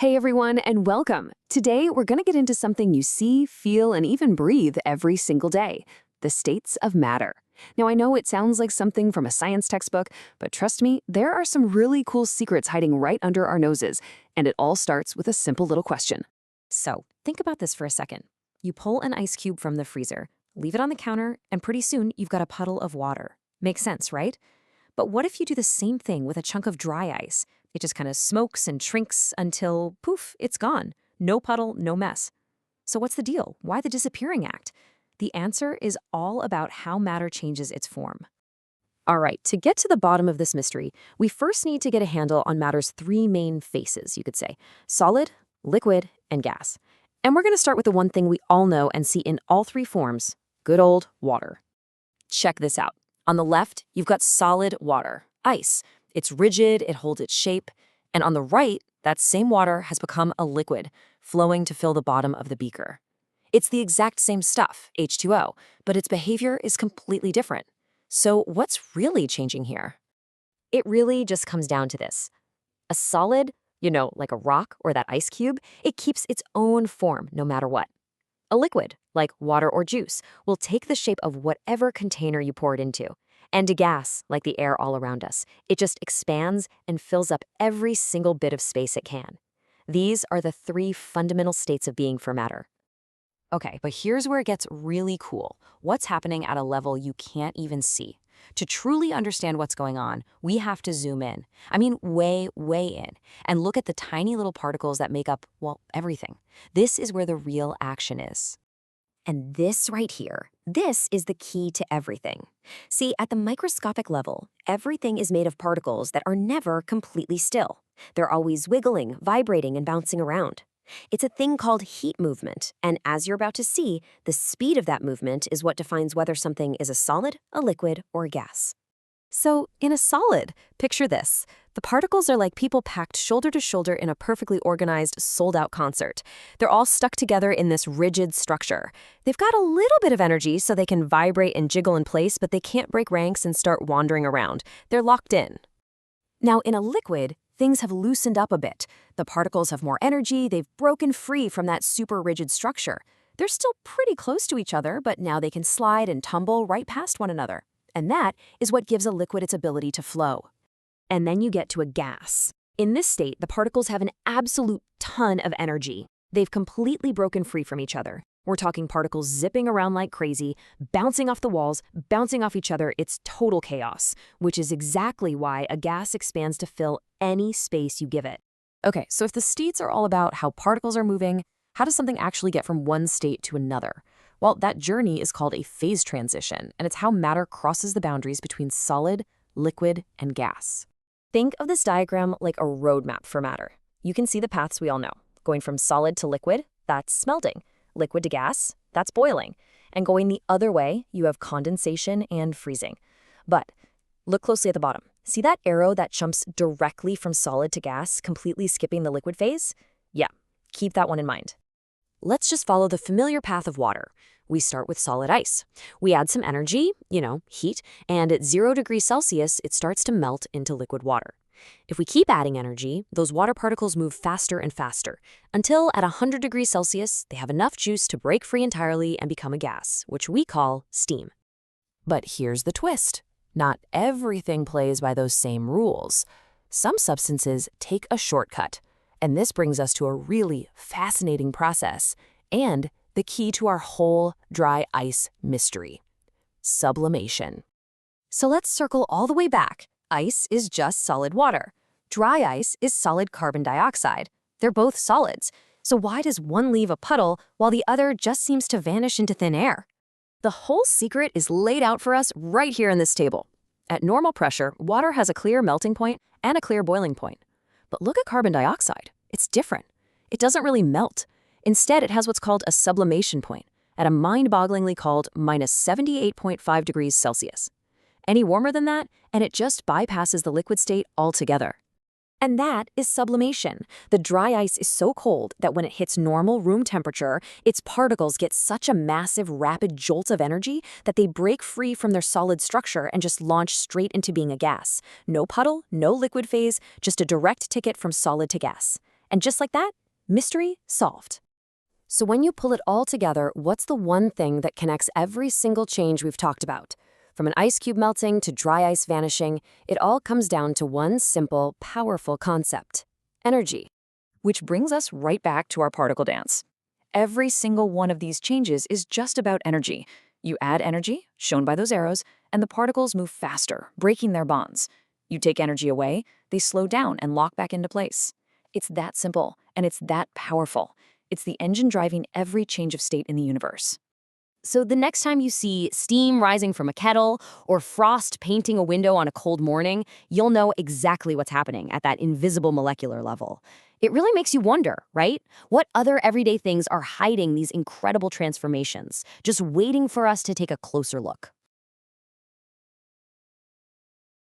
Hey everyone, and welcome. Today, we're going to get into something you see, feel, and even breathe every single day: the states of matter. Now, I know it sounds like something from a science textbook, but trust me, there are some really cool secrets hiding right under our noses, and it all starts with a simple little question. So, think about this for a second. You pull an ice cube from the freezer, leave it on the counter, and pretty soon you've got a puddle of water. Makes sense, right? But what if you do the same thing with a chunk of dry ice? It just kind of smokes and shrinks until, poof, it's gone. No puddle, no mess. So what's the deal? Why the disappearing act? The answer is all about how matter changes its form. All right, to get to the bottom of this mystery, we first need to get a handle on matter's three main faces, you could say: solid, liquid, and gas. And we're going to start with the one thing we all know and see in all three forms: good old water. Check this out. On the left, you've got solid water, ice. It's rigid, it holds its shape. And on the right, that same water has become a liquid, flowing to fill the bottom of the beaker. It's the exact same stuff, H2O, but its behavior is completely different. So what's really changing here? It really just comes down to this. A solid, like a rock or that ice cube, it keeps its own form no matter what. A liquid, like water or juice, will take the shape of whatever container you pour it into. And a gas, like the air all around us, it just expands and fills up every single bit of space it can. These are the three fundamental states of being for matter. Okay, but here's where it gets really cool. What's happening at a level you can't even see? To truly understand what's going on, we have to zoom in. I mean, way, way in, and look at the tiny little particles that make up, well, everything. This is where the real action is. And this right here, this is the key to everything. See, at the microscopic level, everything is made of particles that are never completely still. They're always wiggling, vibrating, and bouncing around. It's a thing called heat movement, and as you're about to see, the speed of that movement is what defines whether something is a solid, a liquid, or a gas. So, in a solid, picture this. The particles are like people packed shoulder to shoulder in a perfectly organized, sold-out concert. They're all stuck together in this rigid structure. They've got a little bit of energy so they can vibrate and jiggle in place, but they can't break ranks and start wandering around. They're locked in. Now, in a liquid, things have loosened up a bit. The particles have more energy, they've broken free from that super rigid structure. They're still pretty close to each other, but now they can slide and tumble right past one another. And that is what gives a liquid its ability to flow. And then you get to a gas. In this state, the particles have an absolute ton of energy. They've completely broken free from each other. We're talking particles zipping around like crazy, bouncing off the walls, bouncing off each other. It's total chaos, which is exactly why a gas expands to fill any space you give it. Okay, so if the states are all about how particles are moving, how does something actually get from one state to another? Well, that journey is called a phase transition, and it's how matter crosses the boundaries between solid, liquid, and gas. Think of this diagram like a roadmap for matter. You can see the paths we all know. Going from solid to liquid, that's melting. Liquid to gas, that's boiling. And going the other way, you have condensation and freezing. But look closely at the bottom. See that arrow that jumps directly from solid to gas, completely skipping the liquid phase? Yeah, keep that one in mind. Let's just follow the familiar path of water. We start with solid ice. We add some energy, heat, and at 0 degrees Celsius, it starts to melt into liquid water. If we keep adding energy, those water particles move faster and faster, until at 100 degrees Celsius, they have enough juice to break free entirely and become a gas, which we call steam. But here's the twist. Not everything plays by those same rules. Some substances take a shortcut, and this brings us to a really fascinating process and the key to our whole dry ice mystery: sublimation. So let's circle all the way back. Ice is just solid water. Dry ice is solid carbon dioxide. They're both solids. So why does one leave a puddle while the other just seems to vanish into thin air? The whole secret is laid out for us right here in this table. At normal pressure, water has a clear melting point and a clear boiling point. But look at carbon dioxide. It's different. It doesn't really melt. Instead, it has what's called a sublimation point, at a mind-bogglingly called minus 78.5 degrees Celsius. Any warmer than that, and it just bypasses the liquid state altogether. And that is sublimation. The dry ice is so cold that when it hits normal room temperature, its particles get such a massive, rapid jolt of energy that they break free from their solid structure and just launch straight into being a gas. No puddle, no liquid phase, just a direct ticket from solid to gas. And just like that, mystery solved. So when you pull it all together, what's the one thing that connects every single change we've talked about? From an ice cube melting to dry ice vanishing, it all comes down to one simple, powerful concept: energy. Which brings us right back to our particle dance. Every single one of these changes is just about energy. You add energy, shown by those arrows, and the particles move faster, breaking their bonds. You take energy away, they slow down and lock back into place. It's that simple, and it's that powerful. It's the engine driving every change of state in the universe. So the next time you see steam rising from a kettle or frost painting a window on a cold morning, you'll know exactly what's happening at that invisible molecular level. It really makes you wonder, right? What other everyday things are hiding these incredible transformations, just waiting for us to take a closer look?